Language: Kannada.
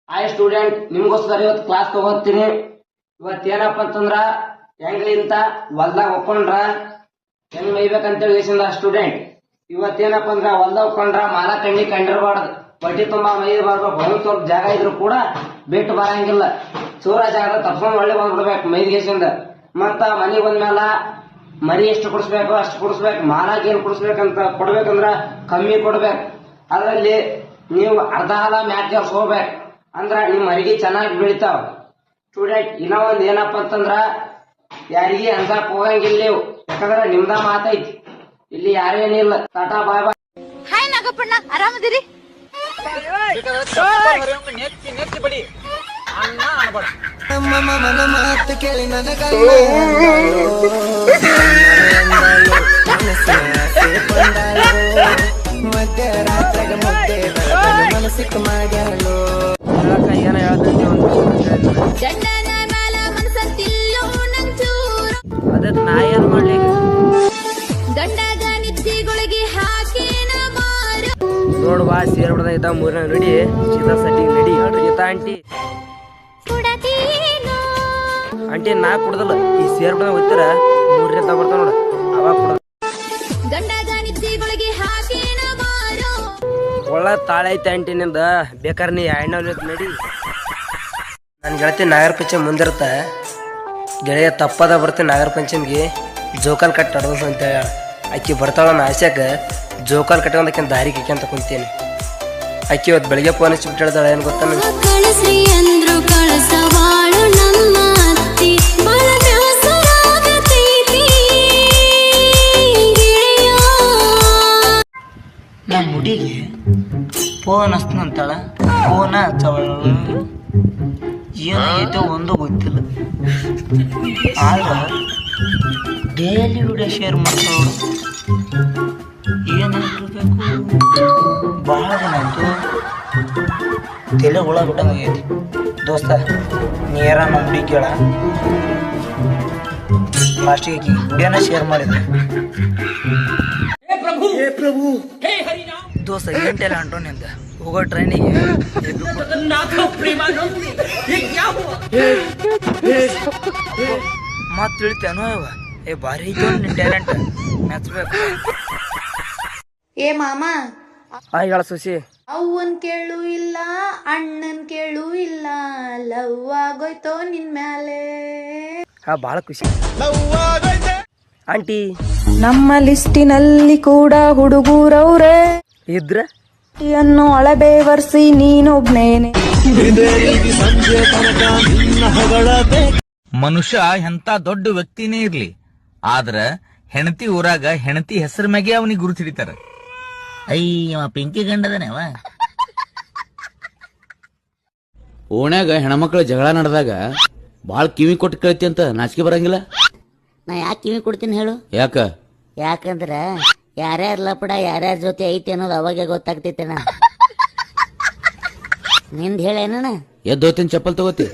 ಹಾಯ್ ಸ್ಟೂಡೆಂಟ್, ನಿಮ್ಗೋಸ್ಕರ ಇವತ್ತು ಕ್ಲಾಸ್ ತಗೋತೀನಿ. ಇವತ್ತೇನಪ್ಪ ಅಂತಂದ್ರ ಹೆಂಗಿಂತ ಹೊಲ್ದಾಗ ಒಪ್ಕೊಂಡ್ರ ಹೆಂಗ್ ಮೈಬೇಕಂತೇಳಿ ಸ್ಟೂಡೆಂಟ್. ಇವತ್ತೇನಪ್ಪ ಅಂದ್ರ ಹೊಲ್ದಾಗ ಒಪ್ಕೊಂಡ್ರ ಮಾಲ ಕಣ್ಣಿ ಕಂಡಿರ್ಬಾರ್ದು. ಬಟ್ಟಿ ತುಂಬಾ ಮೈ ಬರ್ಬೇಕು. ಒಂದ್ ಸ್ವಲ್ಪ ಜಾಗ ಇದ್ರು ಕೂಡ ಬಿಟ್ಟು ಬರಂಗಿಲ್ಲ. ಚೂರ ಜಾಗ ತಪ್ಸ್ಕೊಂಡ್ ಒಳ್ಳೆ ಬಂದ್ಬಿಡ್ಬೇಕು ಮೈದ್ಗೇಸಿಂದ. ಮತ್ತ ಮನೆಗ್ ಬಂದ್ಮೇಲ ಮರಿ ಎಷ್ಟು ಕುಡಿಸ್ಬೇಕು ಅಷ್ಟು ಕುಡಿಸ್ಬೇಕು. ಮಾಲಾಗ ಏನ್ ಕುಡಿಸ್ಬೇಕಂತ ಕೊಡ್ಬೇಕಂದ್ರ ಕಮ್ಮಿ ಕೊಡ್ಬೇಕು. ಅದ್ರಲ್ಲಿ ನೀವು ಅರ್ಧ ಹಾಲ ಮ್ಯಾಚ್ ಹೋಗ್ಬೇಕು ಅಂದ್ರ ನಿಮ್ ಮರಿಗೆ ಚೆನ್ನಾಗಿ ಬೆಳಿತಾವ. ಸ್ಟೂಡೆಂಟ್ ಇನ್ನ ಒಂದ್ ಏನಪ್ಪ ಅಂತಂದ್ರ ಯಾರಿಗೆ ಅನ್ಸಾಕ್ ಹೋಗಂಗಿಲ್ಲ ನೀವು. ಯಾಕಂದ್ರ ನಿಮ್ದ ಮಾತೈತಿ, ಇಲ್ಲಿ ಯಾರೇನಿಲ್ಲ. ಟಾಟಾ ಬಾಯ್ ಬಾಯ್. ಹಾಯ್ ನಾಗಪ್ಪಣ್ಣ, ಆರಾಮದಿರಿ? ಮಾತು ಕೇಳಿ ನನಗ ಮಧ್ಯರಾತ್ರಿಗೆ ಮುದ್ದೆ ಮನಸ್ಸಿಕ್ ಮಾಡ್ಯಾಳು. ಏನ ಹೇಳ್ತೈತಿ ಗಂಡನ ಮ್ಯಾಲ ಮನಸಂತಿಲ್ಲೋ ನಂಚೂರು. ಅದಕ್ಕೆ ನಾ ಏನ್ ಮಾಡ್ಲಿ? ಗಂಡಗ ನಿದ್ದಿಗೊಳಗೆ ಹಾಕೇನ ಮಾರು. ನೋಡುವ ಸೇರ್ ಬಿಡದ ಇದ್ದ ಮೂರನೇ ನಡಿ ಸೀದಾ ಸೆಟ್ಟಿಂಗ್ ನಡಿ. ಗೀತಾ ಆಂಟಿ ಕುಡತೀನೋ ಆಂಟಿ ನಾ ಕುಡ್ದಲ್ಲ, ಈ ಸೇರ್ ಬಿಡದ ಹೋಗ್ತಾರ ಮೂರನೇ ಬರ್ತಾವ ನೋಡ ಅವಾಗ ಕುಡ್ದ. ಗಂಡಗ ನಿದ್ದಿಗೊಳಗೆ ಹಾಕೇನ ಮಾರು. ಒಳ್ಳ ತಾಳೆ ಐತೆ ಆಂಟಿ ನಿಂದ. ಬೇಕಾರೆ ನೀ ಎಣ್ಣೆ ನಡಿ. ನನ್ನ ಗೆಳತಿ ನಾಗರ ಪಂಚಮಿ ಮುಂದಿರುತ್ತ. ಗೆಳೆಯ ತಪ್ಪದ ಬರ್ತೀನಿ ನಾಗರ ಪಂಚಮಿಗೆ ಜೋಕಾಲ್ ಕಟ್ಟಿ ಆಡೋದು ಅಂತ ಹೇಳ. ಅಕ್ಕಿ ಬರ್ತಾಳ ಆಸ್ಯಾಕ ಜೋಕಾಲ್ ಕಟ್ಕೊಂಡ್ ಆಕಿನ ದಾರಿ ಅಂತ ಕುಂತೀನಿ. ಅಕ್ಕಿ ಇವತ್ತು ಬೆಳಿಗ್ಗೆ ಫೋನ್ ಹಚ್ಚಿಬಿಟ್ಟು ಹೇಳ್ದಾಳ ಏನು ಗೊತ್ತ ನಂಗೆ. ಕಳಿಸಿ ಅಂದ್ರು ಕಳಸವಾಳು ನಮ್ಮ ಅತ್ತಿ ಬಳ ಬ್ಯಾಸರಾಗತೈತಿ ಗೆಳೆಯ. ನಮ್ಮ ಹುಡುಗಿ ಫೋನ್ ಹಚ್ತಂತಾಳ, ಫೋನ ಹಚ್ಚವಳ. ಏನಾಗೈತೋ ಒಂದು ಗೊತ್ತಿಲ್ಲ. ಆದ್ರೆ ಡೈಲಿ ವಿಡಿಯೋ ಶೇರ್ ಮಾಡ್ತಾವಳು. ಏನಾಗಿರ್ಬೇಕು? ಭಾಳ ದಿನ ಆಯ್ತು, ತಲೆ ಹುಳ ಬಿಟ್ಟಂಗೈತಿ. ದೋಸ್ತ ನೇರ ನಮ್ಮ ಹುಡುಗಿ ಕೇಳ ಲಾಸ್ಟಿಗೆ ವಿಡಿಯೋನ ಶೇರ್ ಮಾಡಿದ್ರೆ ದೋಸ್ತ ಗಂಟೆಲ್ಲ ಹೊಂಟೋನಿಂದ ಹೋಗೋ ಟ್ರೈನಿಗೆ ಮತ್ ತಿಳಿತೇನೋ ಇವ. ಏ ಭಾರಿ ಐತೋ ನಿನ್ ಟ್ಯಾಲೆಂಟ್, ಮೆಚ್ಬೇಕು. ಏ ಮಾಮ, ಹೇಳ ಸುಸಿ. ಅವ್ವನ್ ಕೇಳು ಇಲ್ಲ, ಅಣ್ಣನ್ ಕೇಳು ಇಲ್ಲ, ಲವ್ ಆಗೋಯ್ತೋ ನಿನ್ ಮ್ಯಾಲೆ. ಭಾಳ ಖುಷಿ ಆಂಟಿ. ನಮ್ಮ ಲಿಸ್ಟಿನಲ್ಲಿ ಕೂಡ ಹುಡುಗೂರವ್ರೆ ಇದ್ರ ಅನ್ನೋ ಅಳಬೆ ವರ್ಸಿ ನೀನೊಬ್ನೇನೆ. ಮನುಷ್ಯ ಎಂತ ದೊಡ್ಡ ವ್ಯಕ್ತಿನೇ ಇರ್ಲಿ, ಆದ್ರ ಹೆಣತಿ ಊರಾಗ ಹೆಣತಿ ಹೆಸರ ಮ್ಯಾಗೆ ಅವನಿಗೆ ಗುರುತು ಹಿಡಿತಾರ. ಅಯ್ಯ ಪಿಂಕಿ ಗಂಡದನೇವ. ಓಣ್ಯಾಗ ಹೆಣ್ಮಕ್ಳ ಜಗಳ ನಡೆದಾಗ ಬಾಳ ಕಿವಿ ಕೊಟ್ಟು ಕೇಳ್ತಿ ಅಂತ ನಾಚಿಕೆ ಬರಂಗಿಲ್ಲ. ನಾ ಯಾಕೆ ಕಿವಿ ಕೊಡ್ತೀನಿ ಹೇಳು? ಯಾಕ? ಯಾಕಂದ್ರ ಯಾರ್ಯಾರ ಲಪಡ ಯಾರ್ಯಾರ ಜೊತೆ ಐತಿ ಅನ್ನೋದು ಅವಾಗೆ ಗೊತ್ತಾಗ್ತೈತೆ. ನಿಂದ ಹೇಳೇನ? ಎದ್ದೋತಿನ ಚಪ್ಪಲ್ ತಗೋತಿ.